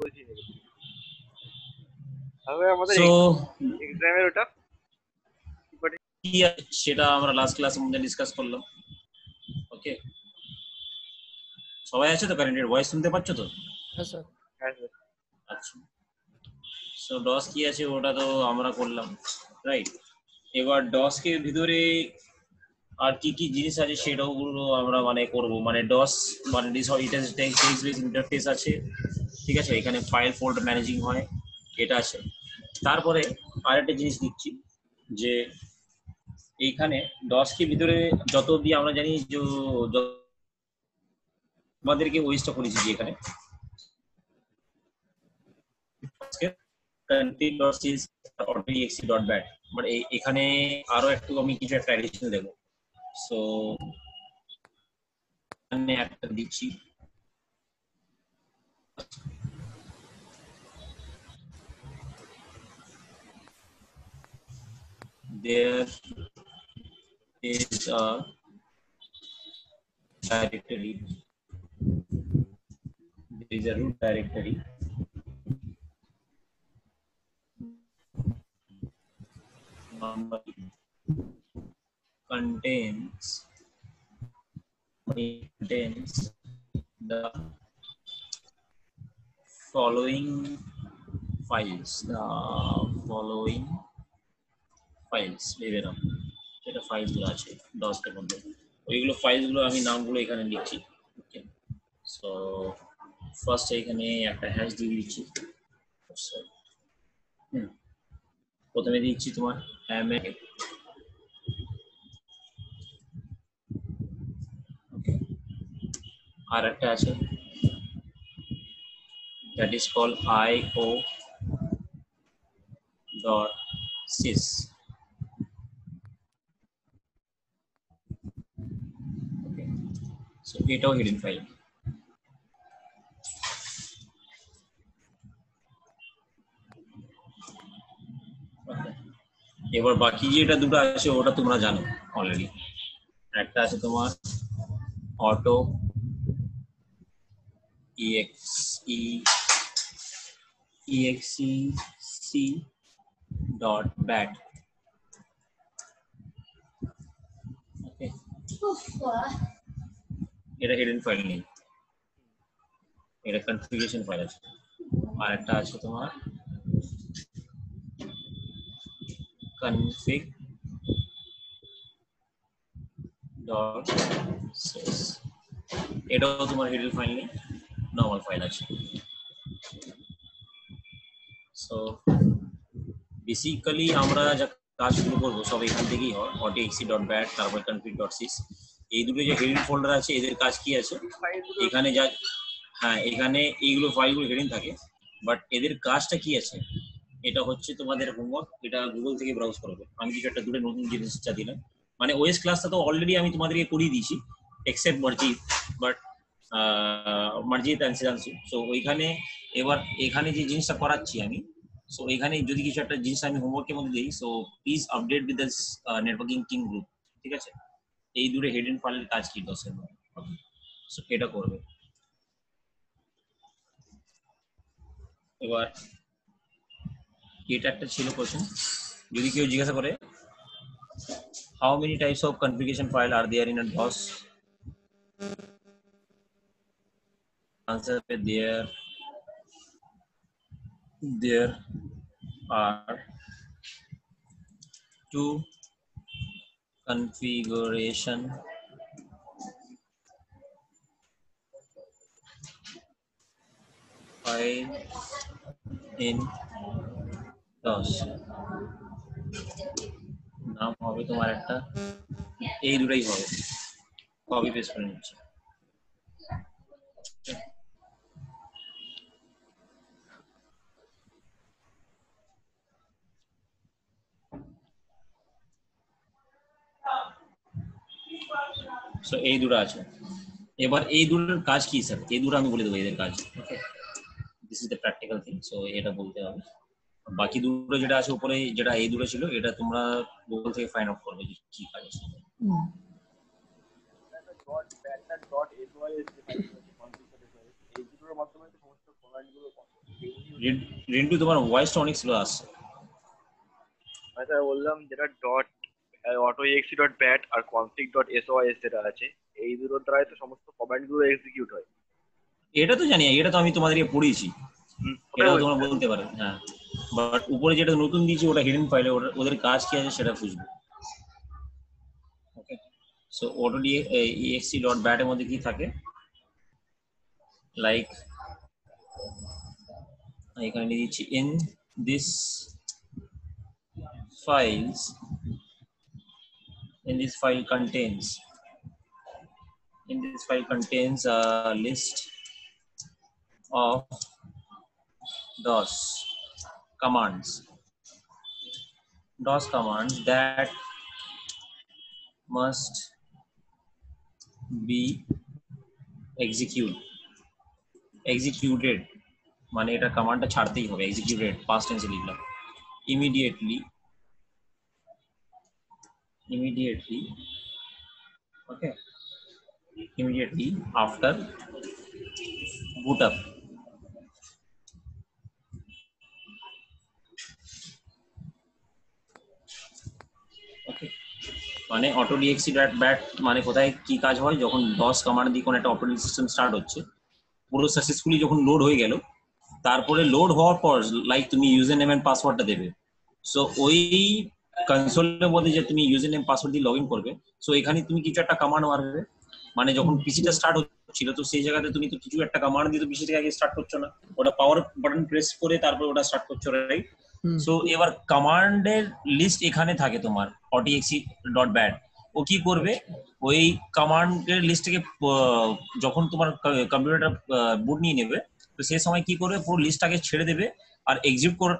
বলছি তাহলে আমাদের সো এক্সামের ওটা কি আছে সেটা আমরা লাস্ট ক্লাসের মধ্যে ডিসকাস করলাম। ওকে, সবাই আছে তো? কারেন্টের ভয়েস শুনতে পাচ্ছ তো? হ্যাঁ স্যার। হ্যাঁ স্যার। আচ্ছা, সো ডস কি আছে ওটা তো আমরা করলাম, রাইট? এবার ডস কে ভিতরে আর কি কি জিনিস আছে সেটাও গুলো আমরা মানে করব। মানে ডস মানে টেক্সট বেস ইন্টারফেস আছে, ঠিক আছে? এখানে ফাইল ফোল্ডার ম্যানেজিং হয়, এটা আছে। তারপরে আরেকটা জিনিস দিচ্ছি যে এইখানে ডস কে ভিতরে যত অব্দি আমরা জানি যে আমাদেরকে ওয়েস্টটা করেছি যে এখানে config.sys.exe.bat, বাট এখানে আরো একটু আমি কিছু একটা অ্যাডিশনাল দেবো। সো এখানে একটা দিচ্ছি, there is a directory, there is a root directory normally contains the following files, ভেবে নাও এটা ফাইলস গুলো আছে ডসের মধ্যে, ওইগুলো ফাইলস গুলো আমি নামগুলো এখানে লিখছি। ওকে, সো ফার্স্ট এখানে একটা হ্যাশ দিয়ে দিচ্ছি। প্রথমে দিচ্ছি তোমার আর একটা আছে that is called io.sys. Okay, so এটাও হিডেন ফাইল। এবার বাকি যেটা দুটো আছে ওটা তোমরা জানো অলরেডি। একটা আছে তোমার অটো exec.bat, ওকে, এটা হিডেন ফাইল নেই, এটা কনফিগারেশন ফাইল আছে। আর একটা আছে তোমার config.sys, এটাও তোমার হিডেন ফাইল নেই, নর্মাল ফাইল আছে। সো বেসিক্যালি আমরা যা কাজ শুরু করবো সব এখান থেকেই হয়, auto.exe.bat, তারপর config.sys, এই দুটো যে হেডিং ফোল্ডার আছে এদের কাজ কি আছে এখানে যা, হ্যাঁ এখানে এইগুলো ফাইলগুলো হেডিং থাকে, বাট এদের কাজটা কি আছে এটা হচ্ছে তোমাদের হোমওয়ার্ক, এটা গুগল থেকে ব্রাউজ করবে। আমি কিছু একটা দুটো নতুন জিনিসটা দিলাম, মানে ওএস ক্লাসটা তো অলরেডি আমি তোমাদেরকে করিয়ে দিয়েছি এক্সেপ্ট মার্জিত, বাট মার্জিত অ্যান্ড সিদ্ধাংশু। সো ওইখানে এবার এখানে যে জিনিসটা করাচ্ছি আমি, সো এখানে যদি কিছু একটা জিনিস আমি হোমওয়ার্কের মধ্যে দিই, so please update with this networking king group, ঠিক আছে? এই দুটো হেডেন ফাইলের কাজ কি দশের মধ্যে, সো এটা করবে। এবার এটা একটা ছিল কোশ্চেন, যদি কেউ জিজ্ঞাসা করে how many types of configuration file are there in a DOS, answer there are two configuration file in DOS, নাম হবে তোমার একটা, এই দুটাই হবে, কপি পেস্ট করে নিচ্ছি। সো এই দুটো আছে। এবার এই দুটোর কাজ কি স্যার, এই দুটো আমি বলে দেবো এদের কাজ। Okay, this is the practical thing, so এটা বলতে হবে। বাকি দুটো যেটা আছে উপরে, যেটা এই দুটো ছিল, এটা তোমরা গুগল থেকে ফাইন্ড আউট করবে কি কাজ আছে। রিন্টু তোমার ভয়েসটা অনেক স্লো আসছে। আচ্ছা বললাম যেটা ডট অটো এক্সি ডট ব্যাট আর কনফিগ ডট এসওআইএস যেটা আছে, এই দুটোর দ্বারাই তো সমস্ত কমান্ড গুলো এক্সিকিউট হয়। এটা তো জানি, এটা তো আমি তোমাদেরকে পড়িয়েছি, ওটাই এটাও বলছি। তোমরা বলতে পারো। হ্যাঁ, বাট উপরে যেটা নতুন দিয়েছি ওটা হিডেন ফাইলে, ওদের কাজ কি আছে সেটা খুঁজবে। Okay, so auto exe dot bat এর মধ্যে কি থাকে, লাইক এখানে নিয়ে দিচ্ছি in this files, in this file contains a list of DOS commands that must be executed মানে এটা কমান্ডটা ছাড়তেই হবে, executed past tense লিখলাম, immediately okay, immediately after boot up. ওকে, মানে অটো ডিএক্সি ব্যাট মানে কোথায় কি কাজ হয়, যখন ডস কমান্ড দিয়ে কোনো একটা অপারেটিং সিস্টেম স্টার্ট হচ্ছে, পুরো সাকসেসফুলি যখন লোড হয়ে গেল, তারপরে লোড হওয়ার পর লাইক তুমি ইউজার নেম এন্ড পাসওয়ার্ডটা দেবে। সো ওই কনসোলের মধ্যে যে তুমি ইউজার নেম পাসওয়ার্ড দিয়ে লগ ইন করবে, সো এখানে তুমি কিছু একটা কমান্ড মারবে, মানে যখন পিসিটা স্টার্ট হচ্ছিল তো সেই জায়গাতে তুমি তো কিছু একটা কমান্ড দিয়ে তো পিসিটাকে আগে স্টার্ট করছো না, ওটা পাওয়ার বাটন প্রেস করে তারপর ওটা স্টার্ট করছো, রাইট? সো এবার কমান্ডের লিস্ট এখানে থাকে তোমার অটিএক্সি ডট ব্যাট। ও কি করবে, ওই কমান্ডের লিস্টটাকে যখন তোমার কম্পিউটারটা বুট নিয়ে নেবে, তো সেই সময় কি করবে, পুরো লিস্টটাকে ছেড়ে দেবে, আর এক্সিকিউট করে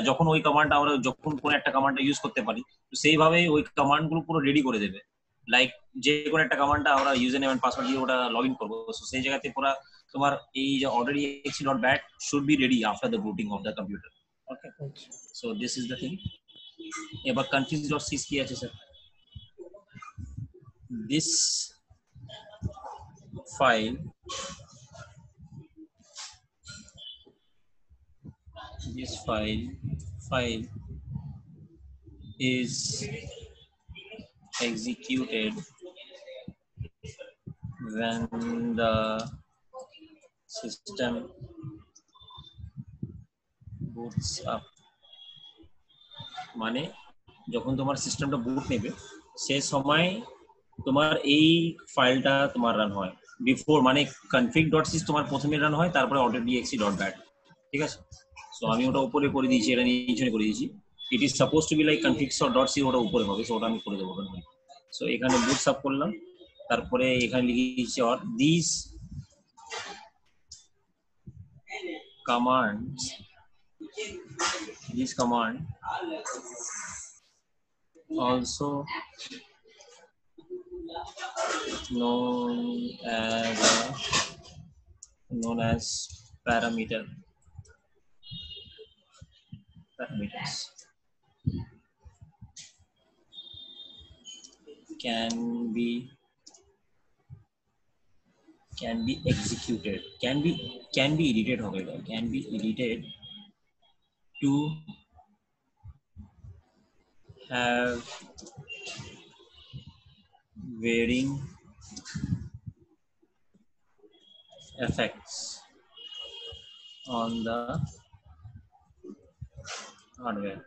যখন ওই কমান্ডটা আমরা যখন কোনো একটা কমান্ডটা ইউজ করতে পারি, তো সেইভাবে ওই কমান্ড গুলো পুরো রেডি করে দেবে। লাইক যে কোনো একটা কমান্ডটা আমরা ইউজার নেম এন্ড পাসওয়ার্ড দিয়ে ওটা লগ ইন করবো, তো সেই জায়গাতে পুরো তোমার এই যে order dot bat should be ready after the booting of the computer. Okay, so this is the thing. এবার কনফিউজ ডট সিস কি আছে sir? This file is executed when the system boots up, মানে যখন তোমার সিস্টেমটা বুট নেবে সেই সময় তোমার এই ফাইলটা তোমার রান হয়, বিফোর মানে config.sys তোমার প্রথমে রান হয়, তারপরে auto.exe.bat, ঠিক আছে? সো আমি ওটা উপরে করে দিয়েছি, এটা নিচে করে দিয়েছি। It is suppose two be like config.c, ওটা উপরে হবে, সো ওটা আমি করে দেবো। সো এখানে বুটস আপ করলাম, তারপরে এখানে লিখে দিয়েছি আর this command also known as parameters can be executed, can be edited हो गएगा, can be edited to have varying effects on the hardware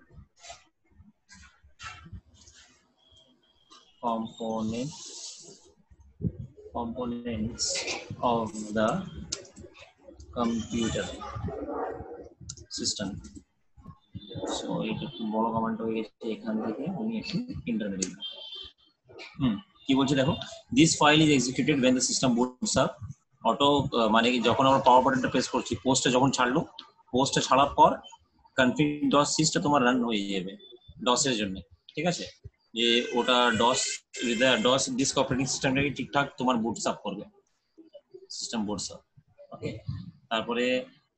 components of the computer system. So এটা একটু বড় কমান্ড হয়ে গেছে, এখান থেকে আমি একটু ইন্টারনেট দিলাম। কি বলছে দেখো, this file is executed when the system boots up auto, মানে যখন আমরা পাওয়ার বাটনটা প্রেস করছি, পোস্টটা যখন ছাড়লো, পোস্টটা ছাড়ার পর config.sys টা তোমার রান হয়ে যাবে ডস এর জন্য, ঠিক আছে? যে ওটা ডস ডিস্ক অপারেটিং সিস্টেমটাকে ঠিকঠাক তোমার বুটস আপ করবে, সিস্টেম বুটস আপ। ওকে, তারপরে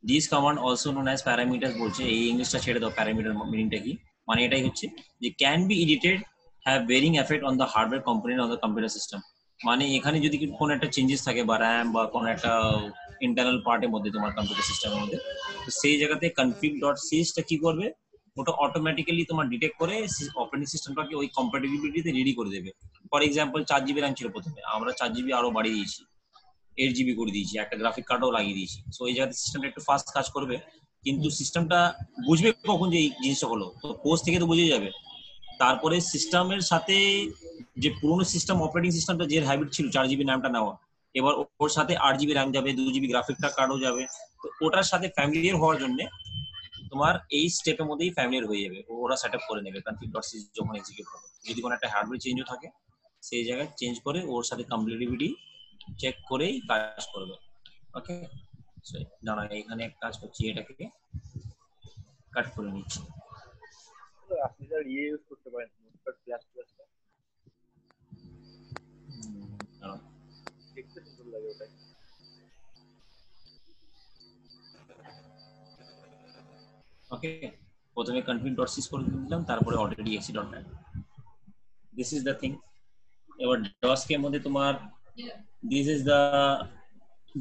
this command also known as parameter বলছে, এই ইংলিশটা ছেড়ে দাও, প্যারামিটার মিনিংটা কি, মানে এটাই হচ্ছে যে can be edited, have ভেরিং effect on the hardware component on the computer system. মানে এখানে যদি কোনো একটা চেঞ্জেস থাকে বা র্যাম বা কোনো একটা ইন্টারনাল পার্টের মধ্যে তোমার কম্পিউটার সিস্টেমের মধ্যে, তো সেই জায়গাতে config.sys কি করবে, ওটা অটোমেটিক্যালি তোমার ডিটেক্ট করে অপারেটিং সিস্টেমটাকে ওই কম্প্যাটিবিলিটিতে রেডি করে দেবে। ফর এক্সাম্পল 4 জিবি র্যাম ছিল প্রথমে, আমরা 4 জিবি আরো বাড়িয়ে দিয়েছি, 8 জিবি করে দিয়েছি, একটা গ্রাফিক কার্ডও লাগিয়ে দিয়েছি। সো এই জায়গাতে সিস্টেমটা একটু ফাস্ট কাজ করবে, কিন্তু সিস্টেমটা বুঝবে কখন যে এই জিনিসটা হলো, তো পোস্ট থেকে তো বুঝে যাবে। তারপরে সিস্টেমের সাথে যে পুরোনো সিস্টেম অপারেটিং সিস্টেমটা যে হ্যাবিট ছিল 4 জিবি র্যামটা নেওয়া, এবার ওর সাথে 8 জিবি র্যাম যাবে, 2 জিবি গ্রাফিকটা কার্ডও যাবে। তো ওটার সাথে ফ্যামিলিয়ার হওয়ার জন্য তোমার এই স্টেপের মধ্যেই ফ্যামিলিয়ার হয়ে যাবে, ওরা সেট আপ করে নেবে config.sys যখন এক্সিকিউট হবে। যদি কোনো একটা হার্ডওয়্যার চেঞ্জও থাকে সেই জায়গায় চেঞ্জ করে ওর সাথে কমপ্লিটিভিটি চেক করেই কাজ করবে। ওকে, দাঁড়া এখানে এক কাজ করছি, এটাকে কাট করে নিচ্ছি। আপনি স্যার ইউজ করতে পারেন, নোটপ্যাড প্লাস প্লাসটা দেখতে সুন্দর লাগে ওটাই। ওকে, প্রথমে config.sys করে দিলাম, তারপরে autodesk.net। This is the thing. এবার ডস এর মধ্যে তোমার দিস ইজ দ্য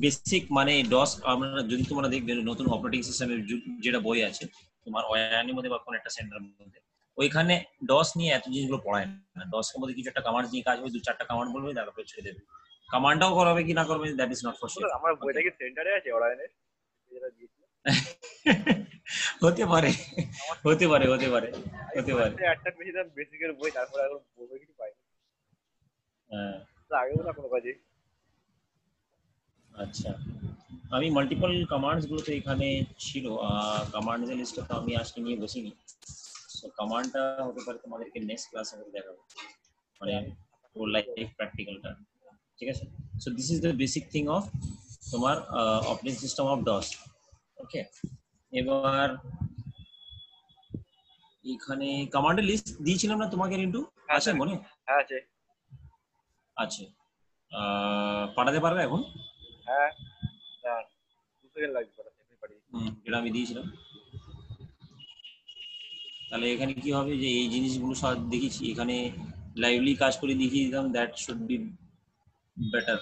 বেসিক, মানে ডস আমরা যদি তোমরা দেখবে নতুন অপারেটিং সিস্টেমের যেটা বই আছে তোমার ওয়ানের মধ্যে বা কোনো একটা সেন্টারের মধ্যে, ওইখানে ডস নিয়ে এত জিনিসগুলো পড়ায় না। ডস এর মধ্যে কিছু একটা কমান্ড নিয়ে কাজ হবে, 2-4টা কমান্ড বলবে, তারপরে ছেড়ে দেবে। কমান্ডটাও করাবে কি না করবে that is not for sure. আমার বইটা কি সেন্টারে আছে অরায়নের যেটা দিয়েছিল? হতে পারে, আমার হতে পারে, হতে পারে, আমি হতে পারে। ফার্স্টে একটা পেয়েছিলাম বেসিকের বই, তারপরে এখন বই কিছু পাইনি। হ্যাঁ, আগেও না কোনো কাজে। আচ্ছা, আমি মাল্টিপল কমান্ডস গুলো তো এখানে ছিল, কমান্ডস এর লিস্টটা তো আমি আজকে নিয়ে বসিনি। সো কমান্ডটা হতে পারে তোমাদেরকে নেক্সট ক্লাসে আমি দেখাবো, মানে পুরো লাইভ প্র্যাকটিক্যালটা। ঠিক আছে, so this is the basic thing of তোমার অপারেটিং সিস্টেম অফ ডস। ওকে, এবার এখানে কমান্ডের লিস্ট দিয়েছিলাম না তোমাকে রিন্টু, হ্যাঁ আছে স্যার, মনে? হ্যাঁ আছে। আছে, পাঠাতে পারবে এখন? হ্যাঁ স্যার, 2 সেকেন্ড লাগবে পাঠাতে, এখনই পাঠিয়ে দিচ্ছি। যেটা আমি দিয়েছিলাম। তাহলে এখানে কি হবে যে এই জিনিসগুলো সব দেখেছি, এখানে লাইভলি কাজ করে দেখিয়ে দিলাম, that should be better.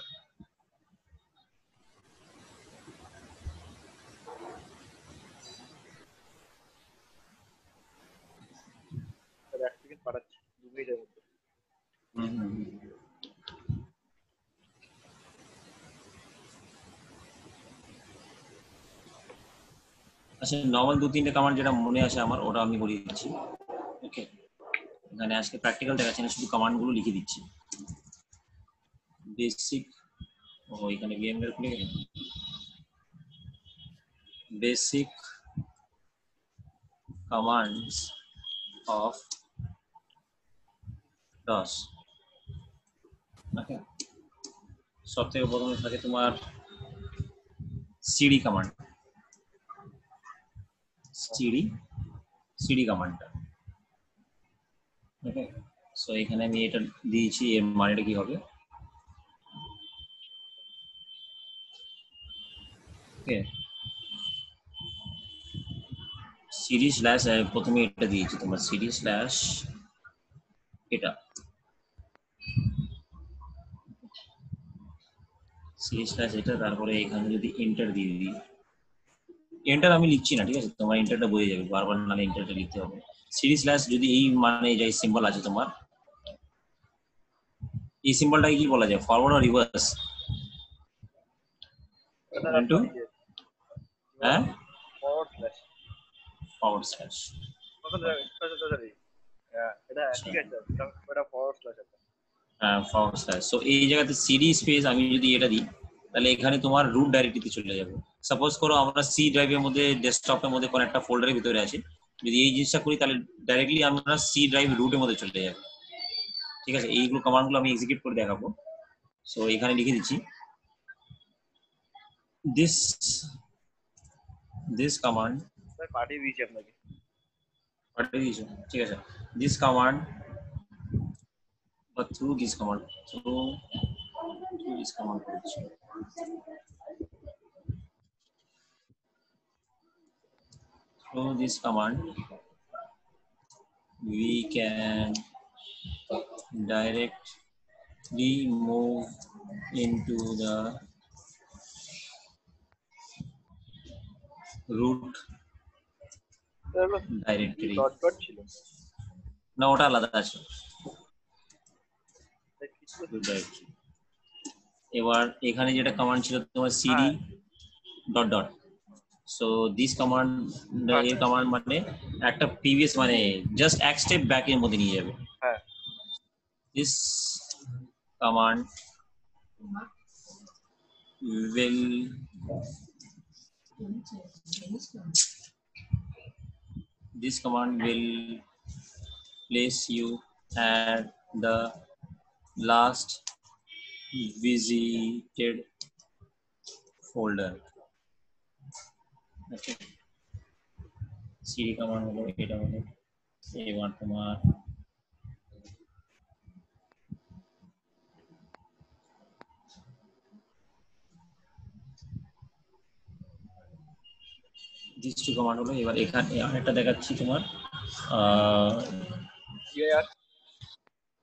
Sir 1 second পাঠাচ্ছি, 2 মিনিটের মধ্যে। আচ্ছা, নর্মাল 2-3টে কমান্ড যেটা মনে আছে আমার, ওটা আমি বলিয়ে দিচ্ছি। ওকে, এখানে আজকে প্র্যাকটিক্যাল দেখাচ্ছি না, শুধু কমান্ডগুলো লিখে দিচ্ছি। বেসিক, ও এখানে ভিএমওয়্যার খুলে গেল। Basic commands of DOS. Okay, সব থেকে প্রথমে থাকে তোমার সিডি কমান্ড। সিডি, সিডি কমান্ডটা। ওকে, সো এখানে আমি এটা দিয়েছি, এর মানেটা কি হবে? ওকে, সিডি স্ল্যাশ, প্রথমে এটা দিয়েছি তোমার সিডি স্ল্যাশ এটা, সিডি স্ল্যাশ এটা, তারপরে এখানে যদি এন্টার দিয়ে দিই, এন্টার আমি লিখছি না, ঠিক আছে, তোমার এন্টারটা বোঝা যাবে, বারবার নালে এন্টারটা লিখতে হবে। সিডি স্ল্যাশ যদি এই মানে যে সিম্বল আছে তোমার, এই সিম্বলটাকে কি বলা যায়, ফরওয়ার্ড আর রিভার্স? স্যার রিন্টু? আপনার ইয়ে হ্যাঁ, forward slash. Forward slash. Sorry, হ্যাঁ এটা ঠিক আছে স্যার, ওটা ফরওয়ার্ড স্ল্যাশ আছে। হ্যাঁ, ফরওয়ার্ড স্ল্যাশ। সো এই জায়গাতে সিডি স্পেস আমি যদি এটা দিই, তাহলে এখানে তোমার রুট ডাইরেক্টরিতে চলে যাবে। সাপোজ করো আমরা সি ড্রাইভের মধ্যে, ডেস্কটপের মধ্যে কোনো একটা ফোল্ডারের ভিতরে আছি, যদি এই জিনিসটা করি তাহলে ডাইরেক্টলি আমরা সি ড্রাইভ রুটের মধ্যে চলে যাবে। ঠিক আছে, এইগুলো কমান্ডগুলো আমি এক্সিকিউট করে দেখাবো। সো এখানে লিখে দিচ্ছি, দিস কমান্ড, স্যার পাঠিয়ে দিয়েছি আপনাকে। পাঠিয়ে দিয়েছো? ঠিক আছে, দিস কমান্ড বা through this command, through this command করছি। Through this command we can direct we move into the root directory dot dot ছিল না ওটা আলাদা আছে তাই কি ছিল? root directory এবার এখানে যেটা কমান্ড ছিল তোমার cd হ্যাঁ dot dot so this command এই কমান্ড মানে একটা প্রিভিয়াস মানে জাস্ট এক স্টেপ ব্যাক এর মধ্যে নিয়ে যাবে হ্যাঁ this command will place you at the last visited folder. Okay. cd command হলো এটা হলো এবার তোমার these two command হলো এবার এখানে আরেকটা দেখাচ্ছি তোমার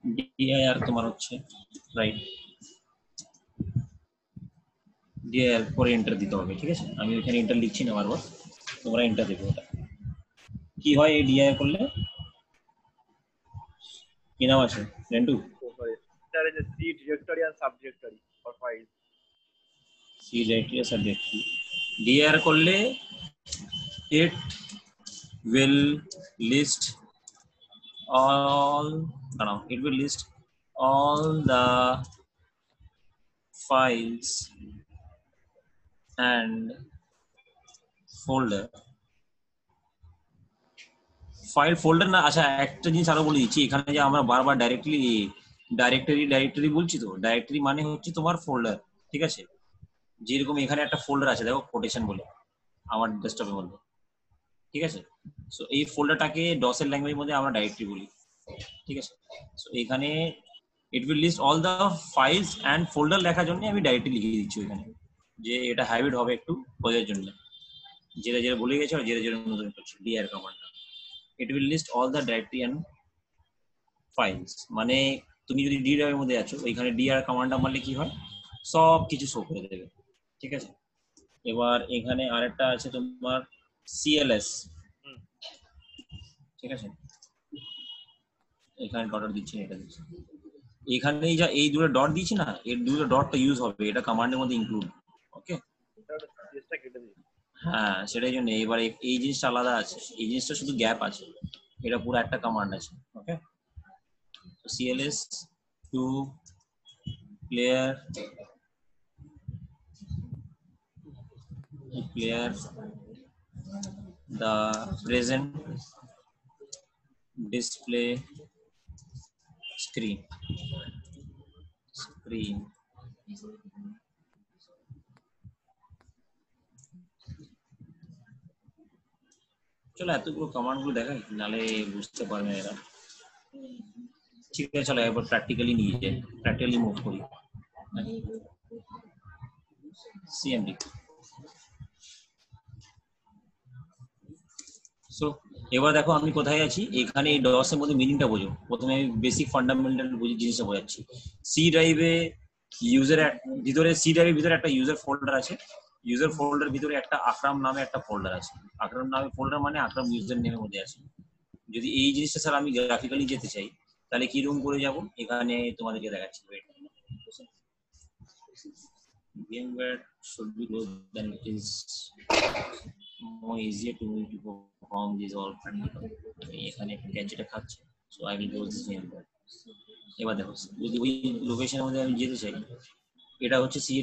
dir তোমার হচ্ছে রাইট dir পরে এন্টার দিতে হবে ঠিক আছে আমি এখানে এন্টার লিখছি না বারবার তোমরা এন্টার দেবে ওটা কি হয় এই dir করলে কি নাম আছে Rentu there is a C directory and subdirectory for files c directory subdirectory dir করলে it will list all it will list all the files and folder file folder না আচ্ছা একটা জিনিস আরো বলে দিচ্ছি এখানে যে আমরা বারবার ডাইরেক্টরি বলছি তো ডাইরেক্টরি মানে হচ্ছে তোমার ফোল্ডার ঠিক আছে যেরকম এখানে একটা ফোল্ডার আছে দেখো কোটেশন বলে আমার ডেস্কটপের মধ্যে ঠিক আছে সো এই ফোল্ডারটাকে ডস এর ল্যাঙ্গুয়েজের মধ্যে আমরা ডাইরেক্টরি বলি ঠিক আছে সো এখানে it will list all the files and folder লেখার জন্য আমি ডাইরেক্টরি লিখে দিচ্ছি এখানে যে এটা হ্যাবিট হবে একটু বোঝার জন্য যেটা যেটা বলে গেছে আর যেটা যেটা নতুন করছে DR কমান্ডটা it will list all the directory and files মানে তুমি যদি dir এর মধ্যে আছো ওইখানে dir কমান্ডটা মারলে কি হয় সব কিছু শো করে দেবে ঠিক আছে এবার এখানে আরেকটা আছে তোমার cls ঠিক আছে এখানে ডট দিচ্ছি এটা দিচ্ছি এখানে এই দুটো ডট দিচ্ছি না এই দুটো ডটটা ইউজ হবে এটা কমান্ডের মধ্যে ইনক্লুড ওকে হ্যাঁ সেটাই জন্য এবার এই জিনিসটা আলাদা আছে এই জিনিসটা শুধু গ্যাপ আছে এটা পুরো একটা কমান্ড আছে ওকে তো cls to clear the present display screen চলো এতগুলো কমান্ড গুলো দেখাই নালে বুঝতে পারবে এরা ঠিক আছে চলো এবার প্র্যাকটিক্যালি নিয়ে যাই প্র্যাকটিক্যালি মুভ করি cmd সো এবার দেখো আমি কোথায় আছি এখানে এই ডস এর মধ্যে মিনিংটা বোঝো প্রথমে আমি বেসিক ফান্ডামেন্টাল বুঝি জিনিসটা বোঝাচ্ছি সি ড্রাইভে ইউজার ভিতরে সি ড্রাইভের ভিতরে একটা ইউজার ফোল্ডার আছে ইউজার ফোল্ডার ভিতরে একটা আকরাম নামে একটা ফোল্ডার আছে আকরাম নামে ফোল্ডার মানে আকরাম ইউজার নেমের মধ্যে আছে যদি এই জিনিসটা স্যার আমি গ্রাফিক্যালি যেতে চাই তাহলে কি রকম করে যাব এখানে তোমাদেরকে দেখাচ্ছি VMware should be closed then it is more easier to me to perform these all practical এখানে গ্যাজেটটা খাচ্ছে so I will close this VMware এবার দেখো যদি ওই লোকেশনের মধ্যে আমি যেতে চাই এটা হচ্ছে সি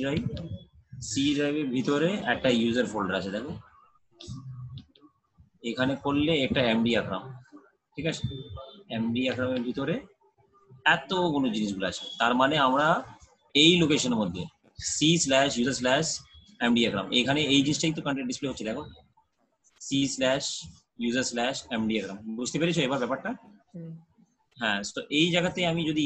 ড্রাইভের ভিতরে একটা ইউজার ফোল্ডার আছে দেখো এখানে করলে একটা এমডি আকরাম ঠিক আছে এমডি আকরামের ভিতরে এতগুলো জিনিসগুলো আছে তার মানে আমরা এই লোকেশনের মধ্যে c/user/md আকরাম এখানে এই জিনিসটাই তো কন্টেন্ট ডিসপ্লে হচ্ছে দেখো c/user/md আকরাম বুঝতে পেরেছো এবার ব্যাপারটা হ্যাঁ তো এই জায়গাতে আমি যদি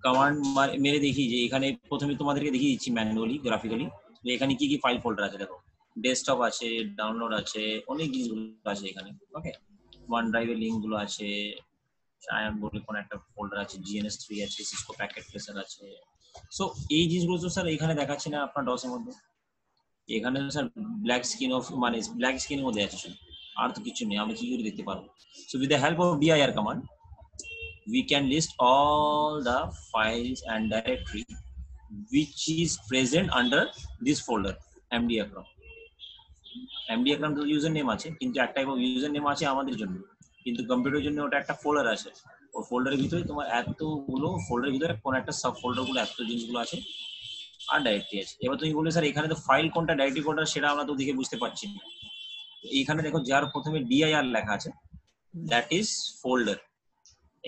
কমান্ড মেরে দেখি যে এখানে প্রথমে তোমাদেরকে দেখিয়ে দিচ্ছি ম্যানুয়ালি গ্রাফিক্যালি যে এখানে কি কি ফাইল ফোল্ডার আছে দেখো ডেস্কটপ আছে ডাউনলোড আছে অনেক জিনিসগুলো আছে এখানে ওকে ওয়ান ড্রাইভের লিঙ্ক গুলো আছে আয়ন বলে কোন একটা ফোল্ডার আছে, GNS3 আছে, সিসকো প্যাকেট ট্রেসার আছে। সো এই জিনিসগুলো তো স্যার এখানে দেখাচ্ছে না আপনার ডস এর মধ্যে। এখানে স্যার ব্ল্যাক স্ক্রিন অফ মানে ব্ল্যাক স্ক্রিনের মধ্যে আছে শুধু, আর তো কিছু নেই। আমি কি করে দেখতে পারবো? So with the help of dir command we can list all the files and directory which is present under this folder md akram. md akram তো ইউজার নেম আছে, কিন্তু একটা ইউজার নেম আছে আমাদের জন্য, কিন্তু কম্পিউটারের জন্য ওটা একটা ফোল্ডার আছে। ওই ফোল্ডারের ভিতরে তোমার এতগুলো ফোল্ডারের ভিতরে কোন একটা সাব ফোল্ডার গুলো এত জিনিসগুলো আছে আর ডাইরেক্টরি আছে। এবার তুমি বললে স্যার এখানে তো ফাইল কোনটা ডাইরেক্টরি কোনটা সেটা আমরা তো দেখে বুঝতে পারছি না। এইখানে দেখো যার প্রথমে dir লেখা আছে দ্যাট ইজ ফোল্ডার।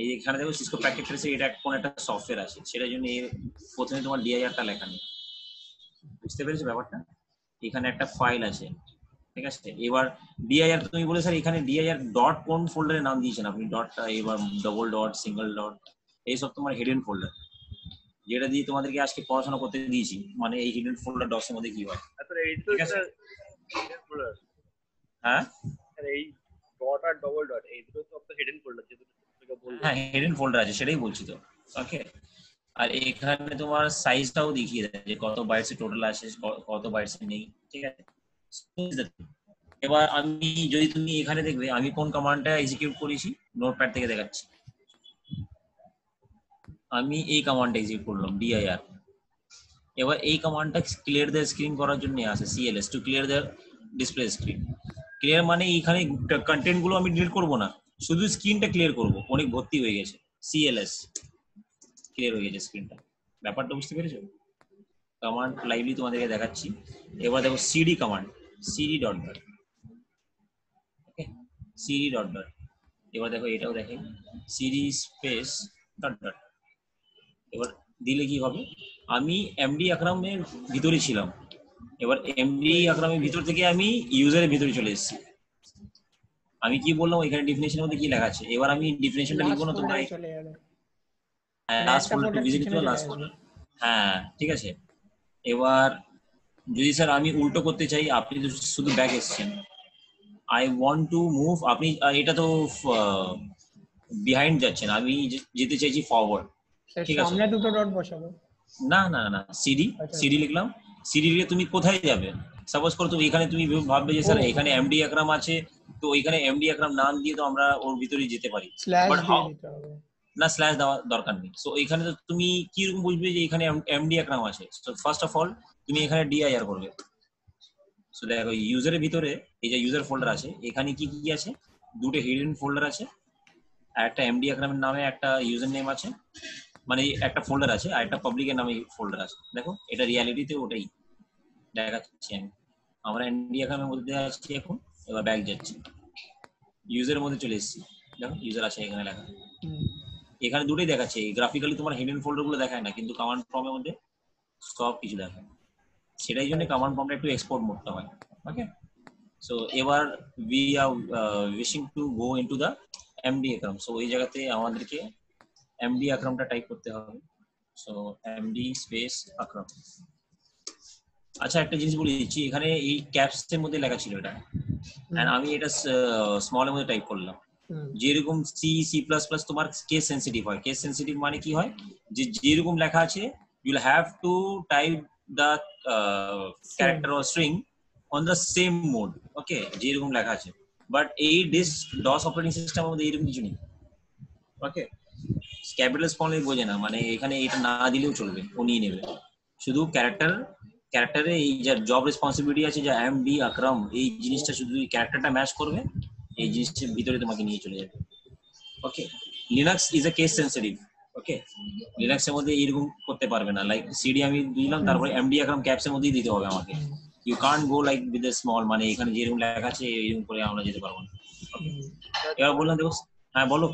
এই এখানে দেখো সিসকো প্যাকেট ট্রেসার, এটা কোন একটা সফটওয়্যার আছে, সেটার জন্য প্রথমে তোমার dir-টা লেখা নেই। বুঝতে পেরেছো ব্যাপারটা? এখানে একটা ফাইল আছে, ঠিক আছে। এবার dir তুমি বলে স্যার এখানে dir ডট কোন ফোল্ডারের নাম দিয়েছেন আপনি? ডট, এবার ডবল ডট, সিঙ্গেল ডট, এইসব তোমার হিডেন ফোল্ডার, যেটা দিয়ে তোমাদেরকে আজকে পড়াশোনা করতে দিয়েছি। মানে এই হিডেন ফোল্ডার ডসের মধ্যে কি হয়? ঠিক আছে। হ্যাঁ এই ডট আর ডবল ডট এই দুটো তো আপনার হিডেন ফোল্ডার, যেটা তোকে বললাম। হ্যাঁ হিডেন ফোল্ডার আছে, সেটাই বলছি তো। ওকে, আর এখানে তোমার সাইজটাও দেখিয়ে দেয় যে কত বাইটস টোটাল আছে, কত বাইটস নেই, ঠিক আছে। এবার আমি যদি তুমি এখানে দেখবে আমি কোন কমান্ডটা এক্সিকিউট করেছি, নোটপ্যাড থেকে দেখাচ্ছি। আমি এই কমান্ডটা এক্সিকিউট করলাম dir। এবার এই কমান্ডটা ক্লিয়ার দ্য স্ক্রিন করার জন্য আছে, cls to clear the display screen. Clear মানে এখানে কন্টেন্ট গুলো আমি ডিলিট করব না, শুধু স্ক্রিনটা ক্লিয়ার করব, অনেক ভর্তি হয়ে গেছে। cls ক্লিয়ার হয়ে গেছে স্ক্রিনটা। ব্যাপারটা বুঝতে পেরেছো? কমান্ড লাইভলি তোমাদেরকে দেখাচ্ছি। এবার দেখো cd command, cd dot dot, okay cd dot dot. এবার দেখো এটাও দেখে cd স্পেস ডট ডট। এবার দিলে কি হবে? আমি এমডি আকরামের ভিতরে ছিলাম, এবার এমডি আকরামের ভিতর থেকে আমি ইউজারের ভিতরে চলে এসেছি। আমি কি বললাম এখানে ডেফিনেশনের মধ্যে কি লেখা আছে? এবার আমি ডেফিনেশনটা লিখবো না তোমরা, last folder to visit to last folder. হ্যাঁ ঠিক আছে। এবার যদি স্যার আমি উল্টো করতে চাই, আপনি তো শুধু ব্যাক এসেছেন, আই ওয়ান্ট টু মুভ, আপনি এটা তো বিহাইন্ড যাচ্ছেন, আমি যেতে চাইছি ফরওয়ার্ড, ঠিক আছে। সামনে দুটো ডট বসাবো না না না, সিডি লিখলাম। সিডি লিখে তুমি কোথায় যাবে? সাপোজ করো তুমি এখানে তুমি ভাববে যে স্যার এখানে এমডি আকরাম আছে, তো এখানে এমডি আকরাম নাম দিয়ে তো আমরা ওর ভিতরে যেতে পারি, বাট হাউ? না, স্ল্যাশ দেওয়া দরকার নেই। সো এখানে তো তুমি কি রকম বুঝবে যে এখানে এমডি আকরাম আছে? সো ফার্স্ট অফ অল তুমি এখানে dir করবে। সো দেখো ইউজারের ভিতরে এই যে ইউজার ফোল্ডার আছে, এখানে কি কি আছে? দুটো হিডেন ফোল্ডার আছে, আর একটা এমডি আকরামের নামে একটা ইউজার নেম আছে, মানে একটা ফোল্ডার আছে, আর একটা পাবলিকের নামে ফোল্ডার আছে। দেখো এটা রিয়ালিটিতে ওটাই দেখাচ্ছি আমি। আমরা এমডি আকরামের মধ্যে আছি এখন। এবার ব্যাক যাচ্ছি, ইউজারের মধ্যে চলে এসেছি। দেখো ইউজার আছে এখানে লেখা, এখানে দুটোই দেখাচ্ছে। গ্রাফিক্যালি তোমার হিডেন ফোল্ডার গুলো দেখায় না, কিন্তু কমান্ড প্রম্পটের মধ্যে সব কিছু দেখায়। সেটাই জন্য কমান্ড প্রম্পটে একটু এক্সপোর্ট মোডটা হয়। ওকে, সো এবার we are wishing to go into the MD Akram. So এই জায়গাতে আমাদেরকে এমডি আকরামটা টাইপ করতে হবে। সো এমডি স্পেস আকরাম। আচ্ছা একটা জিনিস বলে দিচ্ছি, এখানে এই ক্যাপস এর মধ্যে লেখা ছিল এটা, এন্ড আমি এটা স্মলের মধ্যে টাইপ করলাম। যেরকম সি সি প্লাস প্লাস তোমার কেস সেন্সিটিভ হয়। কেস সেন্সিটিভ মানে কি হয়? যে যেরকম লেখা আছে you will have to type the character or string on the same mode. Okay, যেরকম লেখা আছে। বাট এই ডস অপারেটিং সিস্টেমের মধ্যে এরকম কিছু নেই। ওকে, ক্যাপিটাল স্মল বোঝে না, মানে এখানে এটা না দিলেও চলবে, ও নিয়ে নেবে। শুধু ক্যারেক্টারে এই যা জব রেসপন্সিবিলিটি আছে, যা এমডি আকরাম, এই জিনিসটা শুধু ক্যারেক্টারটা ম্যাচ করবে, এই জিনিসটার ভিতরে তোমাকে নিয়ে চলে যাবে। Okay, Linux is a case sensitive. Okay, Linux এর মধ্যে এরকম করতে পারবে না, লাইক সিডি আমি দিলাম, তারপরে এমডি আকরাম ক্যাপস এর মধ্যেই দিতে হবে আমাকে। You can't go like with a small, মানে এখানে যেরকম লেখা আছে এরকম করে আমরা যেতে পারবো না। এবার বললাম দেখো, হ্যাঁ বলো।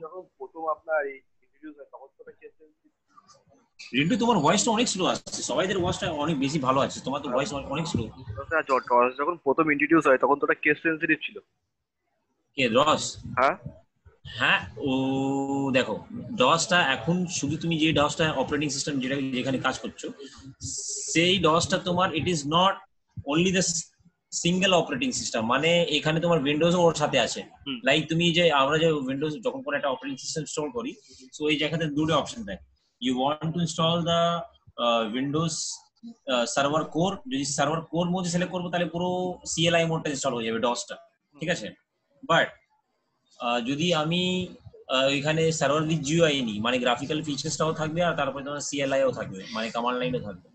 যখন প্রথম আপনার ইন্ট্রোডিউস হয় তখন তো কেস সেন্সিটিভ। রিন্টু তোমার ভয়েসটা অনেক স্লো আসছে, সবাইদের ভয়েসটা অনেক বেশি ভালো আছে, তোমার তো ভয়েস অনেক স্লো। যখন প্রথম ইন্ট্রোডিউস হয় তখন তো ওটা কেস সেন্সিটিভ ছিল। কে ডস? হ্যাঁ হ্যাঁ, ও দেখো ডসটা এখন শুধু তুমি যে ডসটা অপারেটিং সিস্টেম যেখানে কাজ করছো, সেই ডসটা তোমার ইট is not only the single operating system, মানে এখানে তোমার উইন্ডোজ ওর সাথে আছে। লাইক তুমি যে আমরা যে উইন্ডোজ যখন কোনো একটা অপারেটিং সিস্টেম ইনস্টল করি, সো এই জায়গাতে দুটো অপশন দেয়। You want to install the Windows server core, যদি সার্ভার কোর মোড সিলেক্ট করবো তাহলে পুরো সিএলআই মোডটা ইনস্টল হয়ে যাবে ডসটা, ঠিক আছে। বাট যদি আমি এখানে সার্ভার উইথ জিইউআই নিই, মানে গ্রাফিক্যাল ফিচার্সটাও থাকবে আর তারপরে তোমার সিএলআইও থাকবে, মানে কমান্ড লাইনও থাকবে।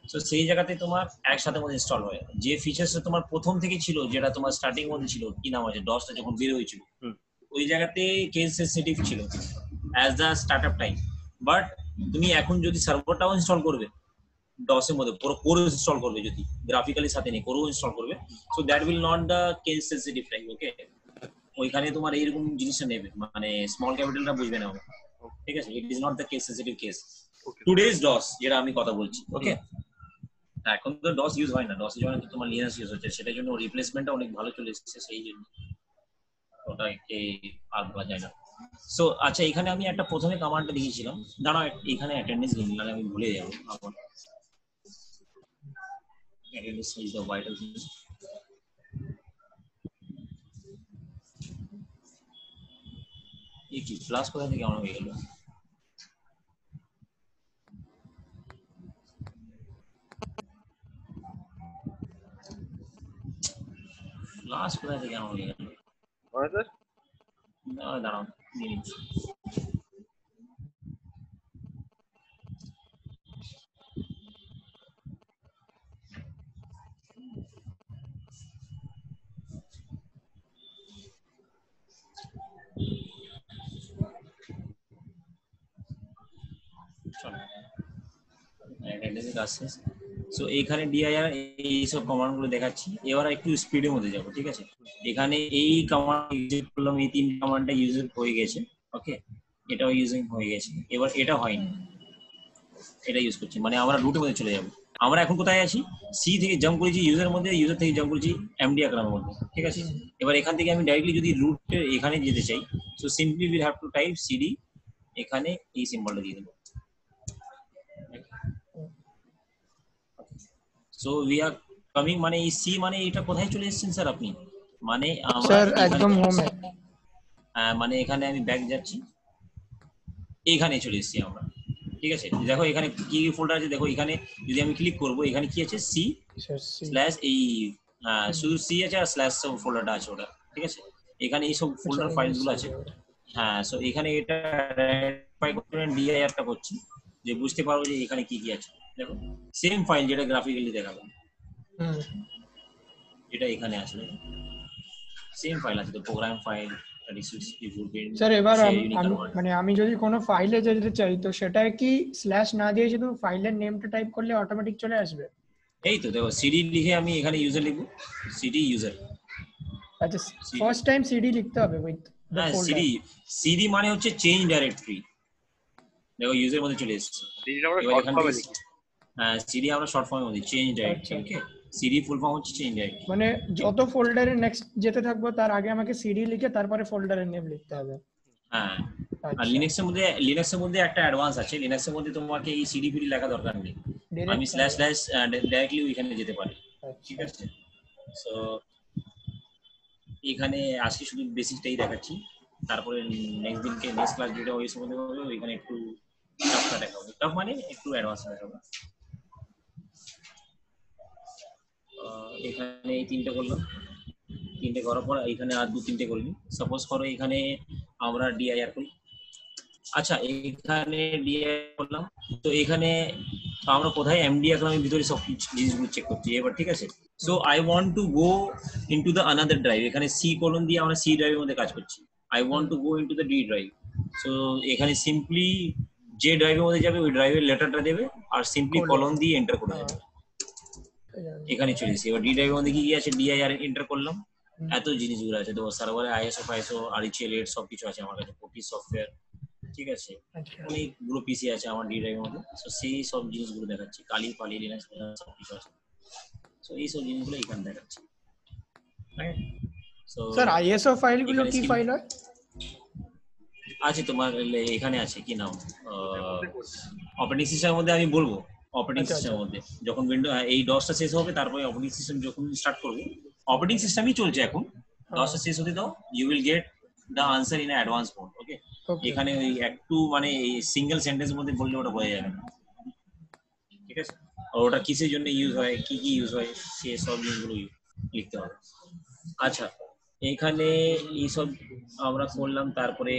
তো সেই জায়গাতে তোমার একসাথে মধ্যে ইনস্টল হয়। যে ফিচার্সটা তোমার প্রথম থেকে ছিল, যেটা তোমার স্টার্টিং মধ্যে ছিল, কি নাম আছে, ডসটা যখন বের হয়েছিল, ওই জায়গাতে কেস সেনসিটিভ ছিল as the startup time. But তুমি এখন যদি সার্ভারটাও ইনস্টল করবে ডসের মধ্যে, পুরো কোর ইনস্টল করবে, যদি গ্রাফিক্যালি সাথে নেই কোরও ইনস্টল করবে, so that will not the case sensitive type. Okay, ওইখানে তোমার এইরকম জিনিসটা নেবে, মানে স্মল ক্যাপিটালটা বুঝবে না, ঠিক আছে। It is not the case sensitive case. Today's DOS যেটা আমি কথা বলছি, ওকে। এখন তো ডস ইউজ হয় না, ডস ইউজ হয় না, তোমার লিনাক্স ইউজ হচ্ছে, সেটার জন্য রিপ্লেসমেন্টটা অনেক ভালো চলে এসেছে, সেই জন্য ওটাকে আর বলা যায় না। সো আচ্ছা, এখানে আমি একটা প্রথমে কমান্ডটা দিয়েছিলাম, দাঁড়াও এখানে অ্যাটেন্ডেন্স লিখি, নাহলে আমি ভুলে যাবো। আবার attendance is the vital thing. এই কি ক্লাস কোথা থেকে আমার হয়ে গেল? ক্লাস কোথা থেকে আমার হয়ে গেল? স্যার দাঁড়াও মিনিট। সো এখানে ডিআইআর এইসব কমান্ড গুলো দেখাচ্ছি। এবার একটু স্পিডের মধ্যে যাবো, ঠিক আছে। এখানে এই কমান্ড ইউজ করলাম, এই তিন কমান্ডটা ইউজ হয়ে গেছে, ওকে। এটাও ইউজিং হয়ে গেছে। এবার এটা হয়নি, এটা ইউজ করছি, মানে আমরা রুটের মধ্যে চলে যাবো। আমরা এখন কোথায় আছি? সি থেকে জাম্প করেছি ইউজারের মধ্যে, ইউজার থেকে জাম্প করেছি এমডি আকরামের মধ্যে, ঠিক আছে। এবার এখান থেকে আমি ডাইরেক্টলি যদি রুটে এখানে যেতে চাই, so simply will have to type CD, এখানে এই সিম্বলটা দিয়ে দেবো। সো উই আর কামিং, মানে এই সি, মানে এটা কোথায় চলে এসেছেন স্যার আপনি? মানে আমরা স্যার একদম হোমে, মানে এখানে আমি ব্যাক যাচ্ছি, এইখানে চলে এসেছি আমরা, ঠিক আছে। দেখো এখানে কি কি ফোল্ডার আছে, দেখো এখানে যদি আমি ক্লিক করব, এখানে কি আছে, সি স্ল্যাশ, এই শুধু সি আছে আর স্ল্যাশ সব ফোল্ডারটা আছে ওটা, ঠিক আছে। এখানে এই সব ফোল্ডার ফাইলগুলো আছে। হ্যাঁ, সো এখানে এটা ডিআইআরটা করছি, যে বুঝতে পারবো যে এখানে কি কি আছে। দেখো সেম ফাইল যেটা গ্রাফিক্যালি দেখাবো, এটা এখানে আছে, সেম ফাইল আছে, তো প্রোগ্রাম ফাইল। স্যার এবার মানে আমি যদি কোনো ফাইলে যেতে চাই, তো সেটা কি স্ল্যাশ না দিয়ে শুধু ফাইলের নেমটা টাইপ করলে অটোমেটিক চলে আসবে? এই তো দেখো সিডি লিখে আমি এখানে ইউজার লিখবো, সিডি ইউজার। আচ্ছা, ফার্স্ট টাইম সিডি লিখতে হবে with the folder. CD, CD মানে হচ্ছে চেঞ্জ ডাইরেক্টরি। দেখো ইউজারের মধ্যে চলে এসেছে। সিডি আমরা শর্ট ফর্মে লিখি। হ্যাঁ, সিডি আমরা শর্ট ফর্মে বলি চেঞ্জ ডাইরেক্টরি, ওকে। সিডি ফুল ফর্ম হচ্ছে চেঞ্জ ডাইরেক্টরি, মানে যত ফোল্ডারে নেক্সট যেতে থাকবো তার আগে আমাকে সিডি লিখে তারপরে ফোল্ডারের নেম লিখতে হবে। হ্যাঁ, আর লিনাক্সের মধ্যে একটা অ্যাডভান্স আছে, লিনাক্সের মধ্যে তোমাকে এই সিডি ফিডি লেখা দরকার নেই, আমি স্ল্যাশ স্ল্যাশ ডাইরেক্টলি ওইখানে যেতে পারি, ঠিক আছে। সো এখানে আজকে শুধু বেসিকটাই দেখাচ্ছি, তারপরে নেক্সট দিনকে নেক্সট ক্লাস যেটা ওই সময় হবে ওইখানে একটু টাফটা দেখাবো, টাফ মানে একটু অ্যাডভান্স দেখাবো। এখানে এই তিনটে করলাম, তিনটে করার পর এখানে আর দু তিনটে করিনি। সাপোজ করো এখানে আমরা ডিআইআর করি, আচ্ছা এখানে ডিআইআর করলাম, তো এখানে আমরা কোথায় এমডি আকরামের ভিতরে সব জিনিসগুলো চেক করছি এবার, ঠিক আছে। So I want to go into the another drive, এখানে সি কলন দিয়ে আমরা সি ড্রাইভের মধ্যে কাজ করছি। I want to go into the D drive, so এখানে সিম্পলি যে ড্রাইভের মধ্যে যাবে ওই ড্রাইভের লেটারটা দেবে আর সিম্পলি কলন দিয়ে এন্টার করে দেবে, এখানে চলে এসেছি। এবার ডি ড্রাইভের মধ্যে কি কি আছে, ডিআইআর এন্টার করলাম, এত জিনিসগুলো আছে, তো সার্ভারে আইএসও ফাইএসও আরইচএল এর সব কিছু আছে আমার কাছে, পপি সফটওয়্যার, ঠিক আছে। অনেকগুলো পিসি আছে আমার ডি ড্রাইভের মধ্যে, তো সেই সব জিনিসগুলো দেখাচ্ছি, কালি পালি লিনাক্স সব কিছু আছে, তো এই সব জিনিসগুলো এখানে দেখাচ্ছি। স্যার আইএসও ফাইলগুলো কি ফাইল হয়? আছে তোমার এখানে আছে, কি নাম অপারেটিং সিস্টেমের মধ্যে আমি বলবো, অপারেটিং সিস্টেমের মধ্যে যখন উইন্ডো এই ডসটা শেষ হবে তারপরে অপারেটিং সিস্টেম যখন স্টার্ট করবে, অপারেটিং সিস্টেমই চলছে এখন, ডসটা শেষ হতে দাও, you will get the answer in advance mode. Okay, এখানে ওই একটু মানে এই সিঙ্গেল সেন্টেন্সের মধ্যে বললে ওটা বোঝা যাবে না, ঠিক আছে? আর ওটা কিসের জন্য ইউজ হয়, কি কি ইউজ হয়, সে সব জিনিসগুলো লিখতে হবে। আচ্ছা, এখানে এইসব আমরা করলাম। তারপরে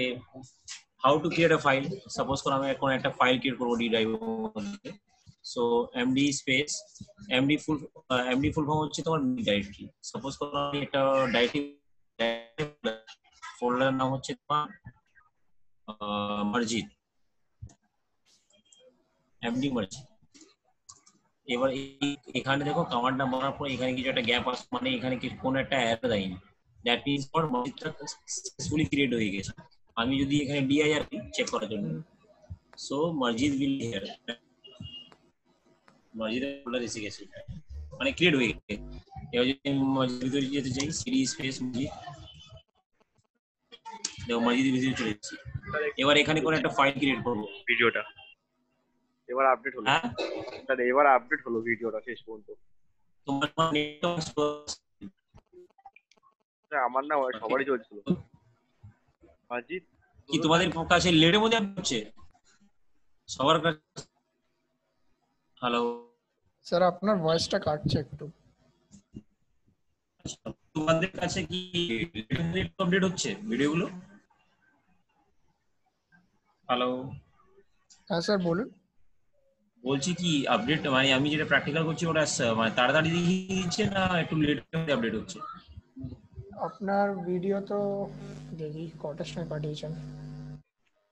how to create a file. Suppose করে আমি এখন একটা ফাইল ক্রিয়েট করবো ডি ড্রাইভের মধ্যে। So MD space MD full form হচ্ছে তোমার ডাইরেক্টরি। সাপোজ করো আমি একটা ডাইরেক্টরি ফোল্ডারের নাম হচ্ছে তোমার মার্জিদ, এমডি মার্জিদ। এবার এখানে দেখো কমান্ডটা মারার পর এখানে কিছু একটা গ্যাপ আছে, মানে এখানে কোনো একটা এরর দেয়নি, দ্যাট মিন্স ফর মার্জিদটা সাকসেসফুলি ক্রিয়েট হয়ে গেছে। আমি যদি এখানে ডিআইআর চেক করার জন্য, সো মার্জিদ উইল হিয়ার, মার্জিদের ফোল্ডার এসে গেছে, মানে ক্রিয়েট হয়ে গেছে। এবার যদি আমি মার্জিদের ভিতরে যেতে চাই, সিডি স্পেস মার্জিদ, দেখো মার্জিদের ভিতরে চলে যাচ্ছি। এবার এখানে কোনো একটা ফাইল ক্রিয়েট করবো, ভিডিওটা এবার আপডেট হলো। হ্যাঁ স্যার এবার আপডেট হলো ভিডিওটা শেষ পর্যন্ত। তোমার আমার না সবারই চলছিল। মার্জিদ কি তোমাদের কাছে লেটের মধ্যে হচ্ছে সবার কাছে? হ্যালো স্যার, আপনার ভয়েসটা কাটছে একটু। তোমাদের কাছে কি আপডেট হচ্ছে ভিডিওগুলো? হ্যালো, হ্যাঁ স্যার বলুন। বলছি কি আপডেট মানে আমি যেটা প্র্যাকটিক্যাল করছি ওটা মানে তাড়াতাড়ি দেখিয়ে দিচ্ছে না একটু লেটের আপডেট হচ্ছে? আপনার ভিডিও তো দেখি কটার সময় পাঠিয়েছেন।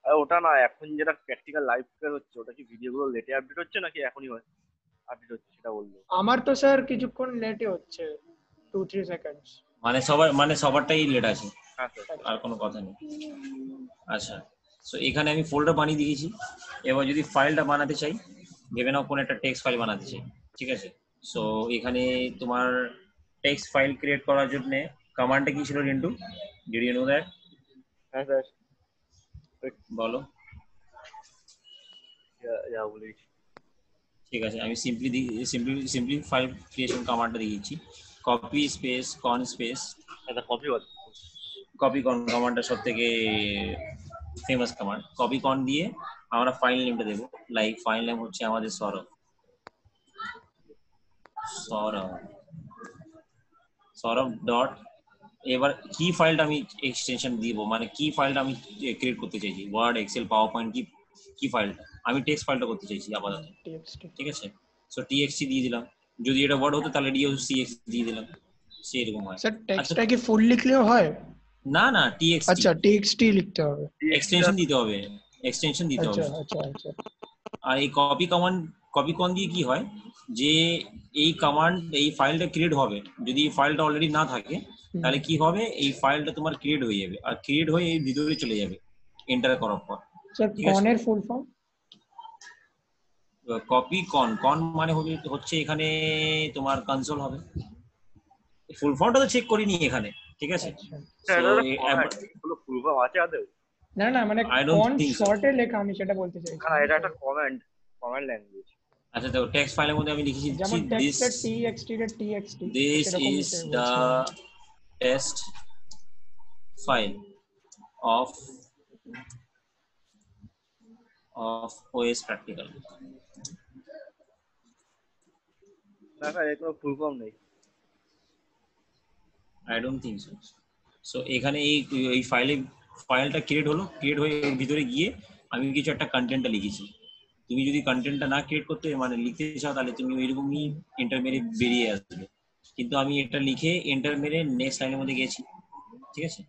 ওটা না, এখন যেটা প্র্যাকটিক্যাল লাইভ ক্লাস হচ্ছে ওটা কি ভিডিওগুলো লেটে আপডেট হচ্ছে নাকি এখনই আপডেট হচ্ছে সেটা বললো। আমার তো স্যার কিছুক্ষণ লেটে হচ্ছে, 2-3 সেকেন্ডস। মানে সবারটাই লেট আছে, হ্যাঁ স্যার। আর কোনো কথা নেই। আচ্ছা, সো এখানে আমি ফোল্ডার বানিয়ে দিয়েছি। এবার যদি ফাইলটা বানাতে চাই, ভেবে নাও কোনো একটা টেক্সট ফাইল বানাতে চাই, ঠিক আছে? সো এখানে তোমার টেক্সট ফাইল ক্রিয়েট করার জন্য কমান্ডটা কি ছিল Rintu? Did you know that? হ্যাঁ স্যার বলো। যা বলেছি ঠিক আছে, আমি সিম্পলি ফাইল ক্রিয়েশন কমান্ডটা দিয়েছি। কপি স্পেস কন স্পেস, এটা কপি হচ্ছে। কপি কন কমান্ডটা সব থেকে ফেমাস কমান্ড। কপি কন দিয়ে আমরা ফাইল নেমটা দেবো, লাইক ফাইল নেম হচ্ছে আমাদের সৌরভ ডট। এবার কি ফাইলটা আমি এক্সটেনশন দিব, মানে কি ফাইলটা আমি ক্রিয়েট করতে চাইছি, ওয়ার্ড এক্সেল পাওয়ার পয়েন্ট, কি ফাইলটা আমি টেক্সট ফাইলটা করতে চাইছি আপাতত, ঠিক আছে? সো টিএক্সটি দিয়ে দিলাম, যদি এটা ওয়ার্ড হতো তাহলে ডিওসিএক্স দিয়ে দিলাম, সেরকম হয়। স্যার টেক্সটটা কি ফুল লিখলেও হয়? না না, টিএক্সটি। আচ্ছা, টিএক্সটি লিখতে হবে, এক্সটেনশন দিতে হবে, এক্সটেনশন দিতে হবে। আচ্ছা আচ্ছা। আর এই কপি কন দিয়ে কি হয় যে এই কমান্ড এই ফাইলটা ক্রিয়েট হবে, যদি এই ফাইলটা অলরেডি না থাকে তাহলে কি হবে, এই ফাইলটা তোমার ক্রিয়েট হয়ে যাবে, আর ক্রিয়েট হয়ে এই ভিতরে চলে যাবে এন্টার করার পর। স্যার কনের ফুল ফর্ম? কপি কন মানে হচ্ছে এখানে তোমার কনসোল হবে। ফুল ফর্মটা তো চেক করিনি এখানে, ঠিক আছে? ফুল ফর্ম আছে আদৌ? না মানে কোন শর্টে লেখা, আমি সেটা বলতে চাইছি। না, এটা একটা কমান্ড ল্যাঙ্গুয়েজ। আচ্ছা, তো টেক্সট ফাইলের মধ্যে আমি লিখেছি যেমন টেক্সট টিএক্সটি তে TXT, this is the test file of OS practical. না স্যার, এর কোনো ফুল ফর্ম নেই। I don't think so. So এখানে এই ফাইলটা ক্রিয়েট হলো, ক্রিয়েট হয়ে ভিতরে গিয়ে আমি কিছু একটা কন্টেন্টটা লিখেছি। তুমি যদি কন্টেন্টটা না ক্রিয়েট করতে মানে লিখতে চাও তাহলে তুমি ওইরকমই এন্টার মেরে বেরিয়ে আসবে, কিন্তু আমি এটা লিখে এন্টার মেরে নেক্সট লাইনের মধ্যে গেছি, ঠিক আছে?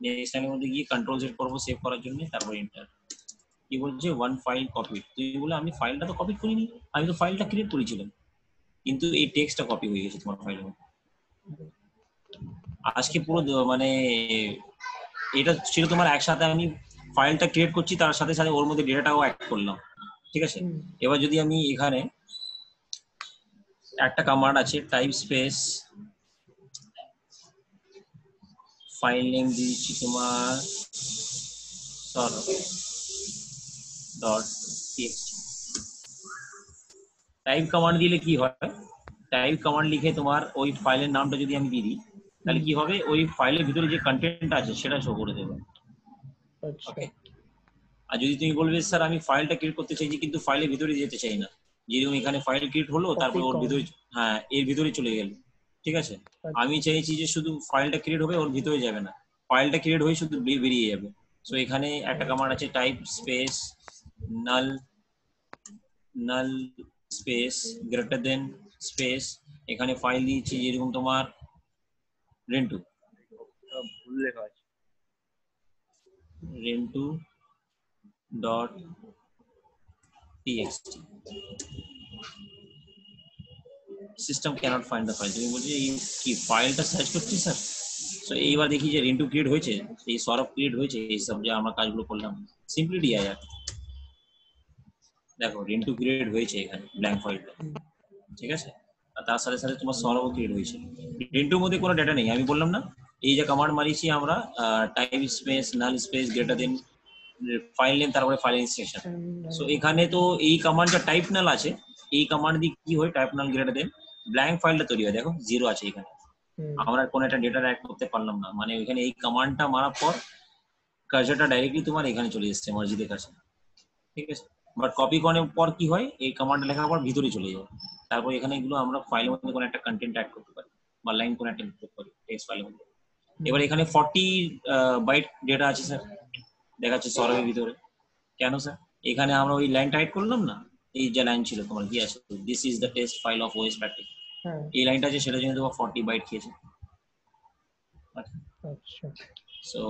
নেক্সট লাইনের মধ্যে গিয়ে কন্ট্রোল জেড করবো সেভ করার জন্য, তারপর এন্টার। কি বলছে ওয়ান ফাইল কপি, তুই বলে আমি ফাইলটা তো কপি করিনি, আমি তো ফাইলটা ক্রিয়েট করেছিলাম, কিন্তু এই টেক্সটটা কপি হয়ে গেছে তোমার ফাইলের মধ্যে। আজকে পুরো মানে এটা ছিল তোমার একসাথে আমি ফাইলটা ক্রিয়েট করছি, তার সাথে সাথে ওর মধ্যে ডেটাটাও অ্যাড করলাম, ঠিক আছে? এবার যদি আমি এখানে একটা কমান্ড আছে টাইপ স্পেস ফাইল নেম দিচ্ছি তোমার Sourav dot TXT. Type command দিলে কি হয়, টাইপ কমান্ড লিখে তোমার ওই ফাইলের নামটা যদি আমি দিয়ে দিই তাহলে কি হবে, ওই ফাইলের ভিতরে যে কন্টেন্ট আছে সেটা শো করে দেবে। আচ্ছা আর যদি তুমি বলবে স্যার আমি ফাইলটা ক্রিয়েট করতে চাইছি কিন্তু ফাইলের ভিতরে যেতে চাই না, যেরকম এখানে ফাইল ক্রিয়েট হলো তারপরে ওর ভিতরে, হ্যাঁ এর ভিতরে চলে গেল, ঠিক আছে, আমি চাইছি যে শুধু ফাইলটা ক্রিয়েট হবে ওর ভিতরে যাবে না, ফাইলটা ক্রিয়েট হয়ে শুধু বেরিয়ে যাবে। সো এখানে একটা কমান্ড আছে type space null null space greater than space, এখানে ফাইল দিয়েছি যেরকম তোমার রেন্টু, ভুল লেখা আছে, রেন্টু dot txt system cannot find the file. তুমি বলছি এই কি ফাইলটা সার্চ করছি স্যার, সো এইবার দেখি যে রেন্টু ক্রিয়েট হয়েছে, এই সরব ক্রিয়েট হয়েছে, এই সব যে আমরা কাজগুলো করলাম সিম্পলি ডিআইআর, দেখো রেন্টু ক্রিয়েট হয়েছে এখানে ব্ল্যাঙ্ক ফাইলটা, ঠিক আছে, আর তার সাথে সাথে তোমার সরবও ক্রিয়েট হয়েছে, রেন্টুর মধ্যে কোনো ডেটা নেই, আমি বললাম না এই যে কমান্ড মারিছি আমরা type space null space greater than file name তারপরে ফাইল ইনস্ট্রাকশন। সো এখানে তো এই কমান্ডটা টাইপ নাল আছে, এই কমান্ড দিয়ে কি হয় টাইপ নাল গ্রেটার দেন ব্ল্যাঙ্ক ফাইলটা তৈরি হয়, দেখো জিরো আছে এখানে, আমরা কোনো একটা ডেটা অ্যাড করতে পারলাম না, মানে এখানে এই কমান্ডটা মারার পর কার্সারটা ডাইরেক্টলি তোমার এখানে চলে এসেছে মসজিদের কাছে, ঠিক আছে, বাট কপি করার পর কি হয় এই কমান্ড লেখার পর ভিতরে চলে যায়, তারপর এখানে এগুলো আমরা ফাইলের মধ্যে কোনো একটা কন্টেন্ট অ্যাড করতে পারি বা লাইন কোনো একটা করতে পারি টেক্সট ফাইলের মধ্যে। এবার এখানে 40 বাইট ডেটা আছে স্যার, দেখাচ্ছে সরবের ভিতরে, কেন স্যার, এখানে আমরা ওই লাইনটা টাইপ করলাম না, এই যে লাইন ছিল তোমার কি আছে this is the test file of OS practice, এই লাইনটা আছে সেটার জন্য তোমার 40 বাইট খেয়েছে। আচ্ছা সো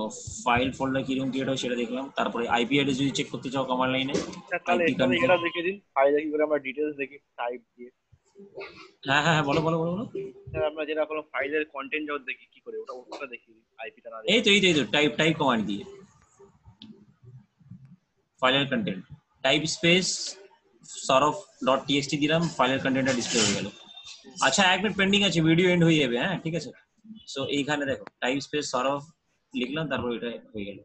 ফাইল ফোল্ডার কিরকম ক্রিয়েট হয় সেটা দেখলাম, তারপরে আইপি অ্যাড্রেস যদি চেক করতে চাও কমান্ড লাইনে তাহলে এখানে এটা দেখে দিন ফাইলে কি করে আমরা ডিটেইলস দেখি টাইপ দিয়ে। হ্যাঁ হ্যাঁ বলো বলো বলো বলো, স্যার আমরা যেটা কোনো ফাইলের কন্টেন্ট যখন দেখি কি করে ওটা দেখি আইপিটা না এই তো টাইপ কমান্ড দিয়ে ফাইলের কন্টেন্ট টাইপ স্পেস সরফ ডট টিএক্সটি দিলাম, ফাইলের কন্টেন্টটা ডিসপ্লে হয়ে গেল। আচ্ছা এক মিনিট পেন্ডিং আছে, ভিডিও এন্ড হয়ে যাবে, হ্যাঁ ঠিক আছে। সো এইখানে দেখো টাইপ স্পেস সরফ লিখলাম তারপর এটা হয়ে গেল।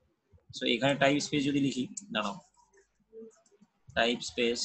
সো এখানে টাইপ স্পেস যদি লিখি, দাঁড়াও, টাইপ স্পেস